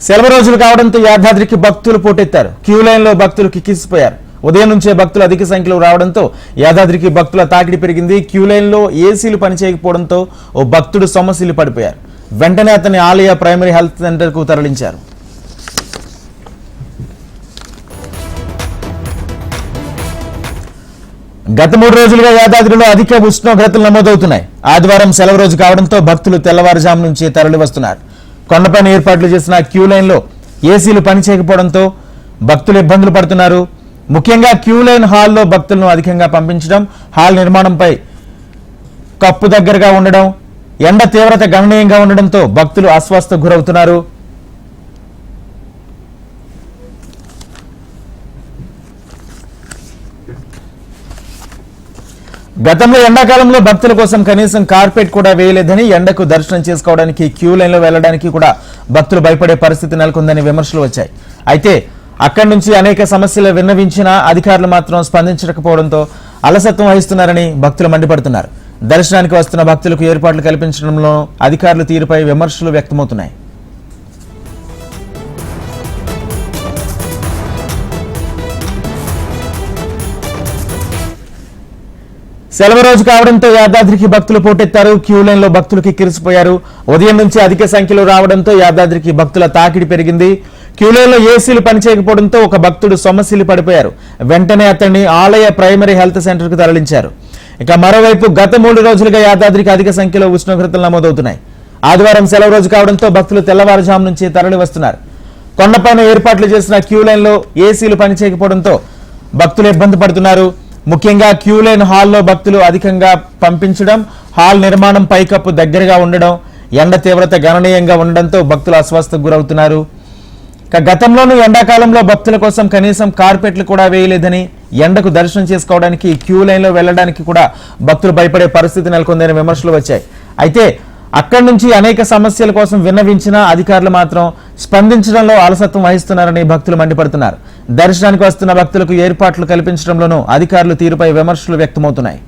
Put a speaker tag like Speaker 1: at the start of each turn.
Speaker 1: సెలవు రోజులు కావడంతో యాదాద్రికి భక్తులు పోటెత్తారు. క్యూ లైన్ లో భక్తులు కిక్కిసిపోయారు. ఉదయం నుంచే భక్తులు అధిక సంఖ్యలో రావడంతో యాదాద్రికి భక్తుల తాకిడి పెరిగింది. క్యూ లైన్ లో ఏసీలు పనిచేయకపోవడంతో ఓ భక్తుడు సొమ్మసిల్లి పడిపోయారు. వెంటనే అతన్ని ఆలయ ప్రైమరీ హెల్త్ సెంటర్ కు తరలించారు. గత 3 రోజులుగా యాదాద్రిలో అధిక ఉష్ణోగ్రతలు నమోదవుతున్నాయి. ఆదివారం సెలవు రోజు కావడంతో భక్తులు తెల్లవారుజాము నుంచి తరలి వస్తున్నారు. కొండపైన ఏర్పాట్లు చేసిన క్యూ లైన్ లో ఏసీలు పనిచేయకపోవడంతో భక్తులు ఇబ్బందులు పడుతున్నారు. ముఖ్యంగా క్యూ లైన్ హాల్లో భక్తులను అధికంగా పంపించడం, హాల్ నిర్మాణంపై కప్పు దగ్గరగా ఉండడం, ఎండ తీవ్రత గణనీయంగా ఉండడంతో భక్తులు అస్వస్థకు గురవుతున్నారు. గతంలో ఎండాకాలంలో భక్తుల కోసం కనీసం కార్పెట్ కూడా వేయలేదని, ఎండకు దర్శనం చేసుకోవడానికి క్యూ లైన్ లో వెళ్లడానికి కూడా భక్తులు భయపడే పరిస్థితి నెలకొందని విమర్శలు వచ్చాయి. అయితే అక్కడి నుంచి అనేక సమస్యలు విన్నవించినా అధికారులు మాత్రం స్పందించకపోవడంతో అలసత్వం వహిస్తున్నారని భక్తులు మండిపడుతున్నారు. దర్శనానికి వస్తున్న భక్తులకు ఏర్పాట్లు కల్పించడంలో అధికారుల తీరుపై విమర్శలు వ్యక్తమవుతున్నాయి. సెలవు రోజు కావడంతో యాదాద్రికి భక్తులు పోటెత్తారు. క్యూ లైన్ లో భక్తులు కిక్కిరిసిపోయారు. ఉదయం నుంచి అధిక సంఖ్యలో రావడంతో యాదాద్రికి భక్తుల తాకిడి పెరిగింది. క్యూ లైన్ లో ఏసీలు పనిచేయకపోవడంతో ఒక భక్తుడు సొమ్మసిల్లి పడిపోయారు. వెంటనే అతన్ని ఆలయ ప్రైమరీ హెల్త్ సెంటర్ కు తరలించారు. ఇక మరోవైపు గత 3 రోజులుగా యాదాద్రికి అధిక సంఖ్యలో ఉష్ణోగ్రతలు నమోదవుతున్నాయి. ఆదివారం సెలవు రోజు కావడంతో భక్తులు తెల్లవారుజాము నుంచి తరలి వస్తున్నారు. కొండపైన ఏర్పాట్లు చేసిన క్యూ లైన్ లో ఏసీలు పనిచేయకపోవడంతో భక్తులు ఇబ్బంది పడుతున్నారు. ముఖ్యంగా క్యూ లైన్ హాల్లో భక్తులు అధికంగా పంపించడం, హాల్ నిర్మాణం పైకప్పు దగ్గరగా ఉండడం, ఎండ తీవ్రత గణనీయంగా ఉండడంతో భక్తులు అస్వస్థకు గురవుతున్నారు. గతంలోనూ ఎండాకాలంలో భక్తుల కోసం కనీసం కార్పెట్లు కూడా వేయలేదని, ఎండకు దర్శనం చేసుకోవడానికి క్యూ లైన్ లో వెళ్లడానికి కూడా భక్తులు భయపడే పరిస్థితి నెలకొందని విమర్శలు వచ్చాయి. అయితే అక్కడి నుంచి అనేక సమస్యల కోసం విన్నవించినా అధికారులు మాత్రం స్పందించడంలో అలసత్వం వహిస్తున్నారని భక్తులు మండిపడుతున్నారు. దర్శనానికి వస్తున్న భక్తులకు ఏర్పాట్లు కల్పించడంలోనూ అధికారుల తీరుపై విమర్శలు వ్యక్తమవుతున్నాయి.